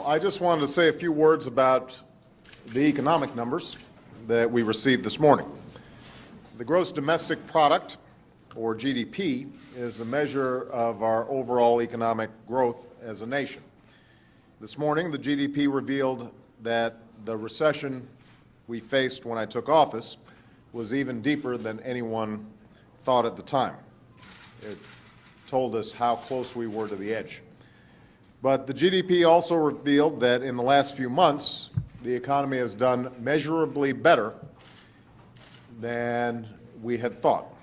Well, I just wanted to say a few words about the economic numbers that we received this morning. The gross domestic product, or GDP, is a measure of our overall economic growth as a nation. This morning, the GDP revealed that the recession we faced when I took office was even deeper than anyone thought at the time. It told us how close we were to the edge. But the GDP also revealed that in the last few months, the economy has done measurably better than we had thought,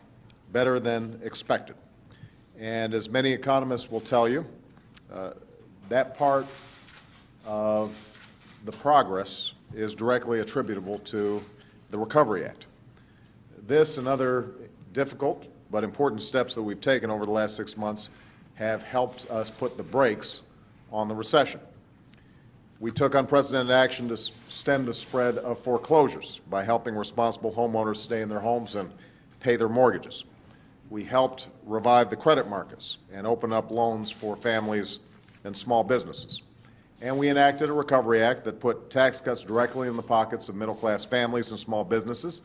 better than expected. And as many economists will tell you, that part of the progress is directly attributable to the Recovery Act. This and other difficult but important steps that we've taken over the last 6 months have helped us put the brakes on the recession. We took unprecedented action to stem the spread of foreclosures by helping responsible homeowners stay in their homes and pay their mortgages. We helped revive the credit markets and open up loans for families and small businesses. And we enacted a Recovery Act that put tax cuts directly in the pockets of middle-class families and small businesses,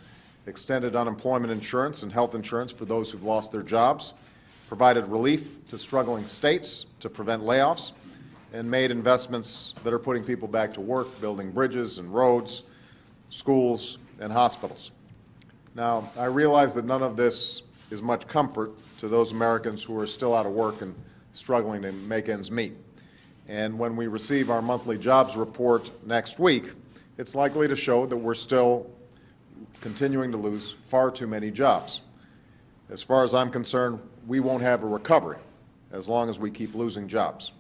extended unemployment insurance and health insurance for those who've lost their jobs, provided relief to struggling states to prevent layoffs, and made investments that are putting people back to work, building bridges and roads, schools, and hospitals. Now, I realize that none of this is much comfort to those Americans who are still out of work and struggling to make ends meet. And when we receive our monthly jobs report next week, it's likely to show that we're still continuing to lose far too many jobs. As far as I'm concerned, we won't have a recovery as long as we keep losing jobs.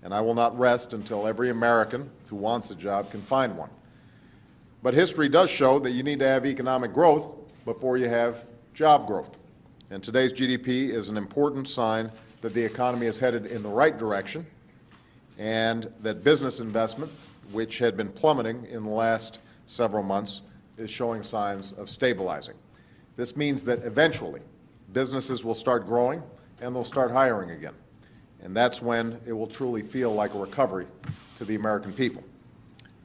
And I will not rest until every American who wants a job can find one. But history does show that you need to have economic growth before you have job growth. And today's GDP is an important sign that the economy is headed in the right direction and that business investment, which had been plummeting in the last several months, is showing signs of stabilizing. This means that eventually businesses will start growing and they'll start hiring again. And that's when it will truly feel like a recovery to the American people.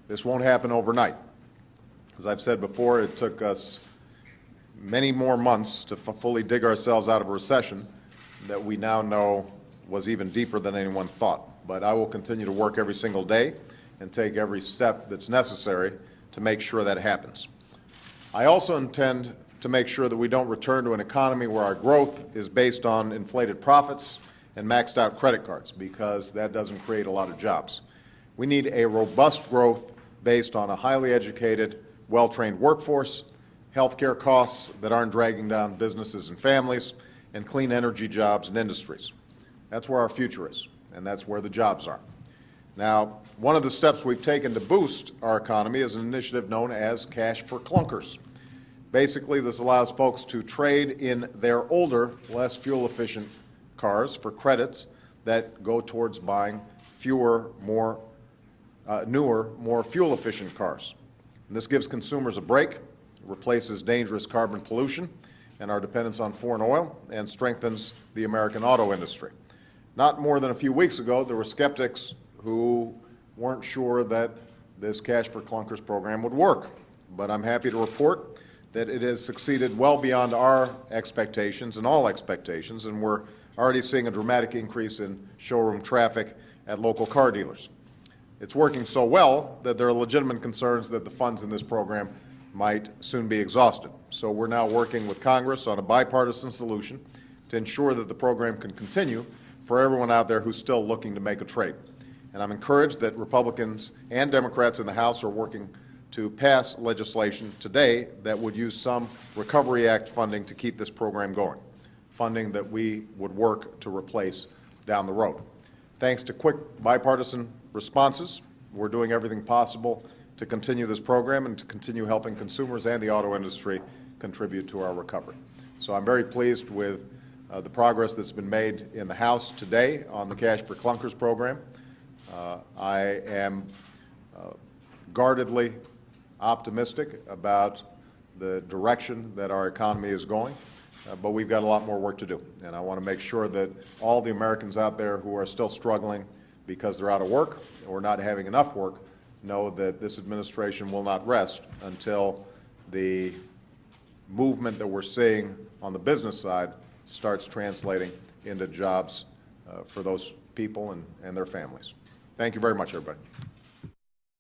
This won't happen overnight. As I've said before, it took us many more months to fully dig ourselves out of a recession that we now know was even deeper than anyone thought. But I will continue to work every single day and take every step that's necessary to make sure that happens. I also intend to make sure that we don't return to an economy where our growth is based on inflated profits and maxed out credit cards, because that doesn't create a lot of jobs. We need a robust growth based on a highly educated, well-trained workforce, healthcare costs that aren't dragging down businesses and families, and clean energy jobs and industries. That's where our future is, and that's where the jobs are. Now, one of the steps we've taken to boost our economy is an initiative known as Cash for Clunkers. Basically, this allows folks to trade in their older, less fuel-efficient cars for credits that go towards buying fewer, newer, more fuel-efficient cars. And this gives consumers a break, replaces dangerous carbon pollution and our dependence on foreign oil, and strengthens the American auto industry. Not more than a few weeks ago, there were skeptics who weren't sure that this Cash for Clunkers program would work. But I'm happy to report that it has succeeded well beyond our expectations and all expectations, and we're already seeing a dramatic increase in showroom traffic at local car dealers. It's working so well that there are legitimate concerns that the funds in this program might soon be exhausted. So we're now working with Congress on a bipartisan solution to ensure that the program can continue for everyone out there who's still looking to make a trade. And I'm encouraged that Republicans and Democrats in the House are working to pass legislation today that would use some Recovery Act funding to keep this program going, funding that we would work to replace down the road. Thanks to quick bipartisan responses, we're doing everything possible to continue this program and to continue helping consumers and the auto industry contribute to our recovery. So I'm very pleased with the progress that's been made in the House today on the Cash for Clunkers program. I am guardedly optimistic about the direction that our economy is going, but we've got a lot more work to do. And I want to make sure that all the Americans out there who are still struggling, because they're out of work or not having enough work, know that this administration will not rest until the movement that we're seeing on the business side starts translating into jobs for those people and their families. Thank you very much, everybody.